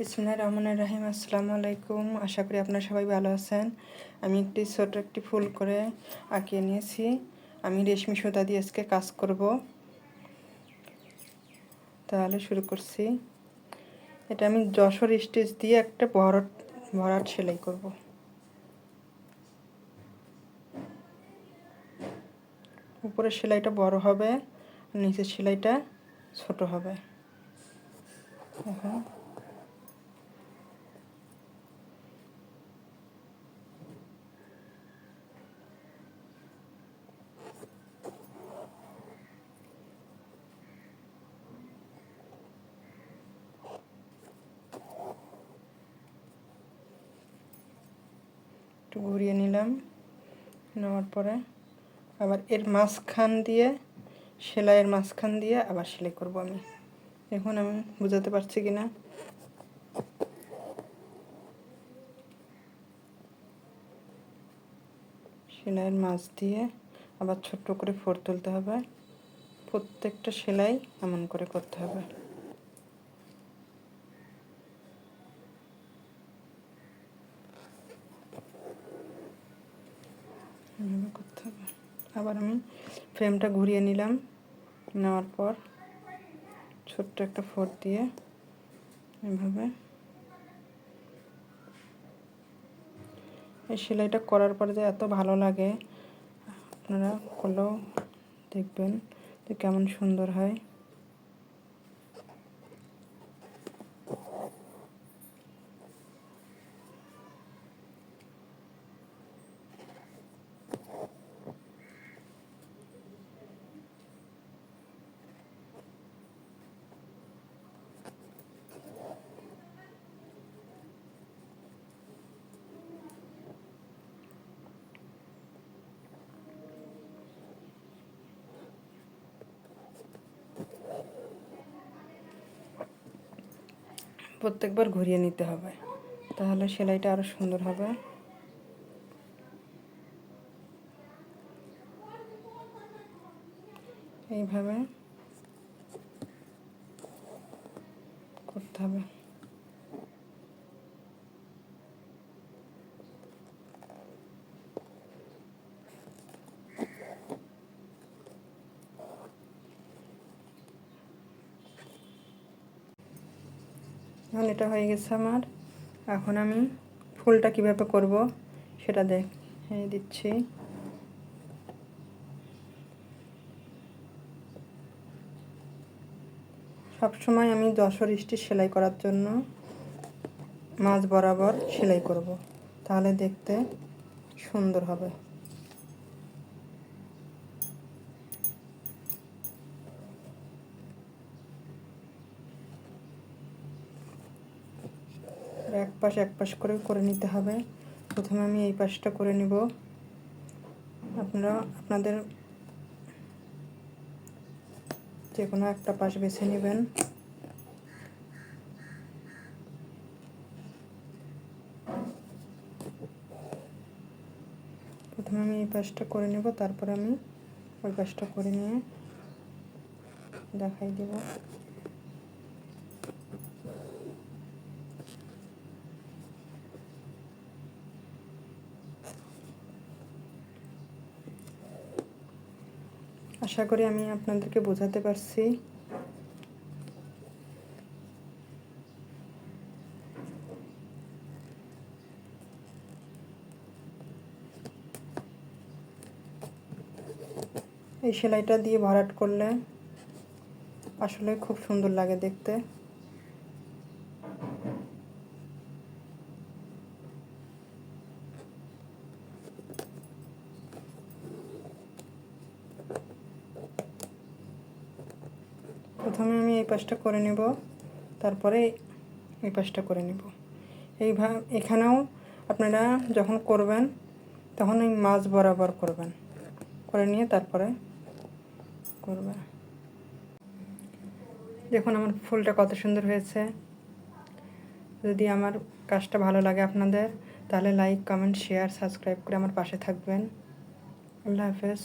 বিসমিল্লাহির রহমানির রহিম। আসসালামু আলাইকুম। আশা করি আপনারা সবাই ভালো আছেন। আমি ছোট একটি ফুল করে আঁকিয়ে নিয়েছি। আমি রেশমি সুতা দিয়ে আজকে কাজ করব। তাহলে শুরু করছি। এটা আমি যশোর স্টিচ দিয়ে একটা ভরাট সেলাই করব। উপরের সেলাইটা বড় হবে, নিচের সেলাইটা ছোট হবে। এখন একটু ঘুরিয়ে নিলাম। নেওয়ার পরে আবার এর মাঝখান দিয়ে সেলাইয়ের মাঝখান দিয়ে আবার সেলাই করব আমি। এখন আমি বুঝাতে পারছি কিনা। সেলাইয়ের মাঝ দিয়ে আবার ছোট্ট করে ফোর তুলতে হবে। প্রত্যেকটা সেলাই এমন করে করতে হবে। করতে হবে। আবার আমি ফ্রেমটা ঘুরিয়ে নিলাম। নেওয়ার পর ছোট্ট একটা ফোর দিয়ে এভাবে এই সেলাইটা করার পরে যে এত ভালো লাগে, আপনারা করলেও দেখবেন যে কেমন সুন্দর হয়। প্রত্যেকবার ঘুরিয়ে নিতে হবে, তাহলে সেলাইটা আরো সুন্দর হবে। এইভাবে করতে হবে। এখন এটা হয়ে গেছে আমার। এখন আমি ফুলটা কিভাবে করব সেটা দেখিয়ে দিচ্ছি। সবসময় আমি যশোর স্টিচ সেলাই করার জন্য মাঝ বরাবর সেলাই করব, তাহলে দেখতে সুন্দর হবে। এক পাশ করে নিতে হবে। প্রথমে আমি এই পাশটা করে নিব। আপনারা আপনাদের যে কোনো একটা পাশ বেছে নেবেন। প্রথমে আমি এই পাশটা করে নেব, তারপর আমি ওই পাশটা করে নিয়ে দেখাই দেব। আশা করি আমি আপনাদেরকে বোঝাতে পারছি। এই সেলাইটা দিয়ে ভরাট করলে আসলে খুব সুন্দর লাগে দেখতে। প্রথমে আমি এই পাশটা করে নেব, তারপরে এই পাশটা করে নেব। এখানেও আপনারা যখন করবেন তখন এই মাঝ বরাবর করবেন, করে নিয়ে তারপরে করবেন। দেখুন আমার ফুলটা কত সুন্দর হয়েছে। যদি আমার কাজটা ভালো লাগে আপনাদের, তাহলে লাইক, কমেন্ট, শেয়ার, সাবস্ক্রাইব করে আমার পাশে থাকবেন। আল্লাহ হাফেজ।